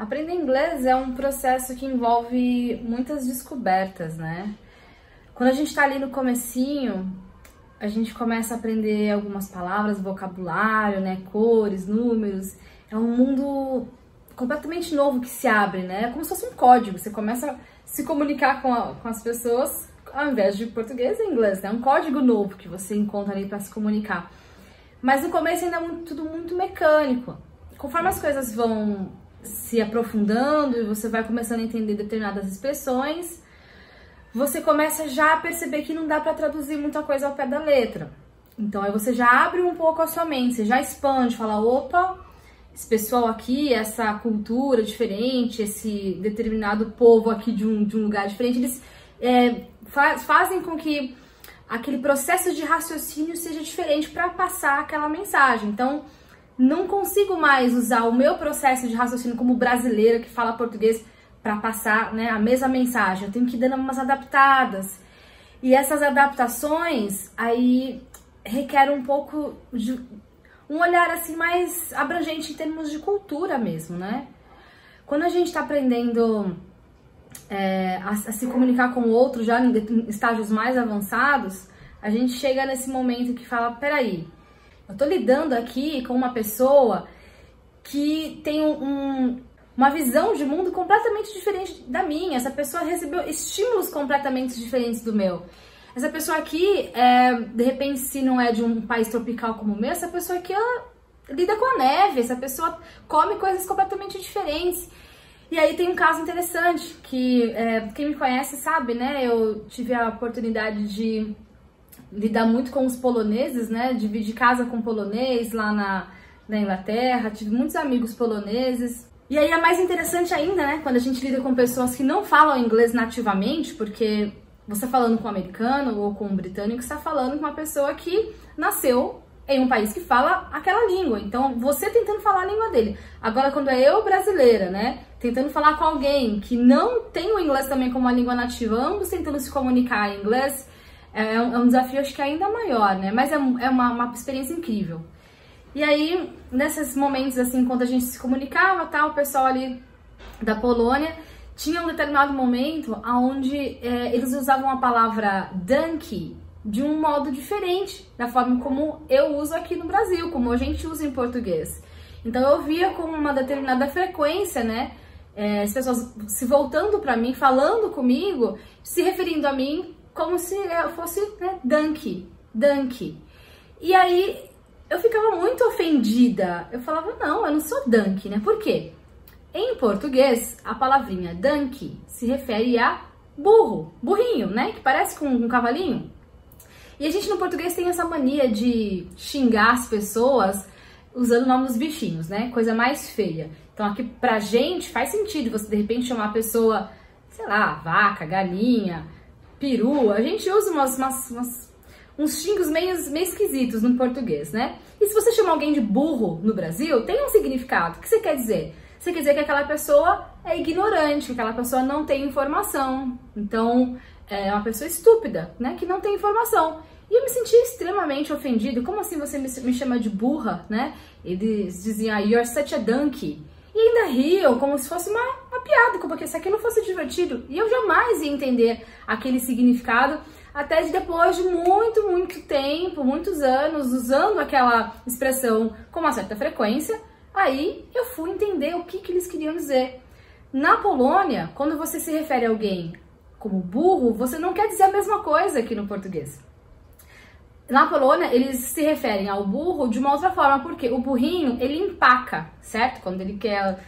Aprender inglês é um processo que envolve muitas descobertas, né? Quando a gente tá ali no comecinho, a gente começa a aprender algumas palavras, vocabulário, né? Cores, números. É um mundo completamente novo que se abre, né? É como se fosse um código. Você começa a se comunicar com as pessoas ao invés de português e inglês, né? É um código novo que você encontra ali para se comunicar. Mas no começo ainda é tudo muito mecânico. Conforme as coisas vão se aprofundando e você vai começando a entender determinadas expressões, você começa já a perceber que não dá para traduzir muita coisa ao pé da letra. Então aí você já abre um pouco a sua mente, você já expande, fala, opa, esse pessoal aqui, essa cultura diferente, esse determinado povo aqui de um lugar diferente, eles fazem com que aquele processo de raciocínio seja diferente para passar aquela mensagem. Então, não consigo mais usar o meu processo de raciocínio como brasileira que fala português para passar, né, a mesma mensagem. Eu tenho que ir dando umas adaptadas. E essas adaptações aí requerem um pouco de um olhar assim mais abrangente em termos de cultura mesmo, né? Quando a gente está aprendendo a se comunicar com o outro já em estágios mais avançados, a gente chega nesse momento que fala, peraí, eu tô lidando aqui com uma pessoa que tem uma visão de mundo completamente diferente da minha. Essa pessoa recebeu estímulos completamente diferentes do meu. Essa pessoa aqui, de repente, se não é de um país tropical como o meu, essa pessoa aqui, ela lida com a neve, essa pessoa come coisas completamente diferentes. E aí tem um caso interessante, que quem me conhece sabe, né? Eu tive a oportunidade de lidar muito com os poloneses, né? Dividir casa com polonês lá na Inglaterra, tive muitos amigos poloneses. E aí é mais interessante ainda, né? Quando a gente lida com pessoas que não falam inglês nativamente, porque você falando com um americano ou com um britânico, você está falando com uma pessoa que nasceu em um país que fala aquela língua. Então, você tentando falar a língua dele. Agora, quando é eu brasileira, né? Tentando falar com alguém que não tem o inglês também como uma língua nativa, ambos tentando se comunicar em inglês, é um desafio, acho que ainda maior, né? Mas é uma experiência incrível. E aí, nesses momentos, assim, enquanto a gente se comunicava, tá, o pessoal ali da Polônia, tinha um determinado momento onde eles usavam a palavra danke de um modo diferente da forma como eu uso aqui no Brasil, como a gente usa em português. Então, eu via com uma determinada frequência, né, as pessoas se voltando para mim, falando comigo, se referindo a mim como se eu fosse, né, danke. E aí eu ficava muito ofendida. Eu falava, não, eu não sou danke, né? Por quê? Em português, a palavrinha danke se refere a burro, burrinho, né? Que parece com um cavalinho. E a gente no português tem essa mania de xingar as pessoas usando o nome dos bichinhos, né? Coisa mais feia. Então aqui pra gente faz sentido você de repente chamar a pessoa, sei lá, vaca, galinha, peru. A gente usa uns xingos meio esquisitos no português, né? E se você chama alguém de burro no Brasil, tem um significado. O que você quer dizer? Você quer dizer que aquela pessoa é ignorante, que aquela pessoa não tem informação. Então, é uma pessoa estúpida, né? Que não tem informação. E eu me senti extremamente ofendido. Como assim você me chama de burra, né? Eles diziam, you're such a donkey. E ainda riam como se fosse uma piada, como se aquilo fosse divertido. E eu jamais ia entender aquele significado, até depois de muito tempo, muitos anos, usando aquela expressão com uma certa frequência, aí eu fui entender o que eles queriam dizer. Na Polônia, quando você se refere a alguém como burro, você não quer dizer a mesma coisa aqui no português. Na Polônia, eles se referem ao burro de uma outra forma, porque o burrinho, ele empaca, certo? Quando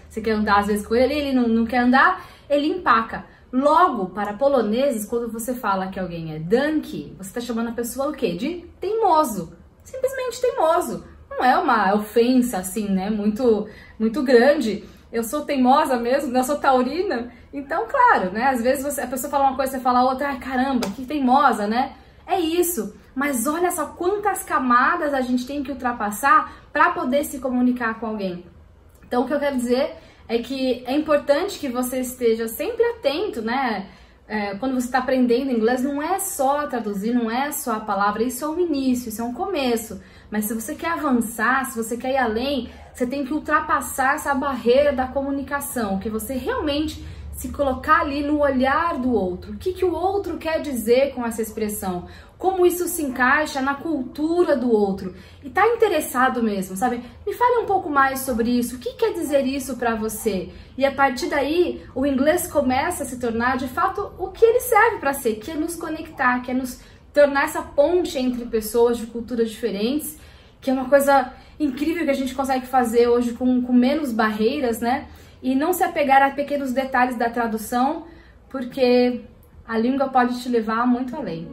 você quer andar às vezes com ele não quer andar, ele empaca. Logo, para poloneses, quando você fala que alguém é danke, você está chamando a pessoa o quê? De teimoso. Simplesmente teimoso. Não é uma ofensa, assim, né? Muito grande. Eu sou teimosa mesmo, eu sou taurina. Então, claro, né? Às vezes a pessoa fala uma coisa, você fala outra, ai, caramba, que teimosa, né? É isso. Mas olha só quantas camadas a gente tem que ultrapassar para poder se comunicar com alguém. Então, o que eu quero dizer é que é importante que você esteja sempre atento, né? Quando você está aprendendo inglês, não é só traduzir, não é só a palavra, isso é um início, isso é um começo. Mas se você quer avançar, se você quer ir além, você tem que ultrapassar essa barreira da comunicação, que você realmente se colocar ali no olhar do outro. O que o outro quer dizer com essa expressão? Como isso se encaixa na cultura do outro? E tá interessado mesmo, sabe? Me fale um pouco mais sobre isso. O que quer dizer isso pra você? E a partir daí, o inglês começa a se tornar, de fato, o que ele serve pra ser, que é nos conectar, que é nos tornar essa ponte entre pessoas de culturas diferentes, que é uma coisa incrível que a gente consegue fazer hoje com menos barreiras, né? E não se apegar a pequenos detalhes da tradução, porque a língua pode te levar muito além.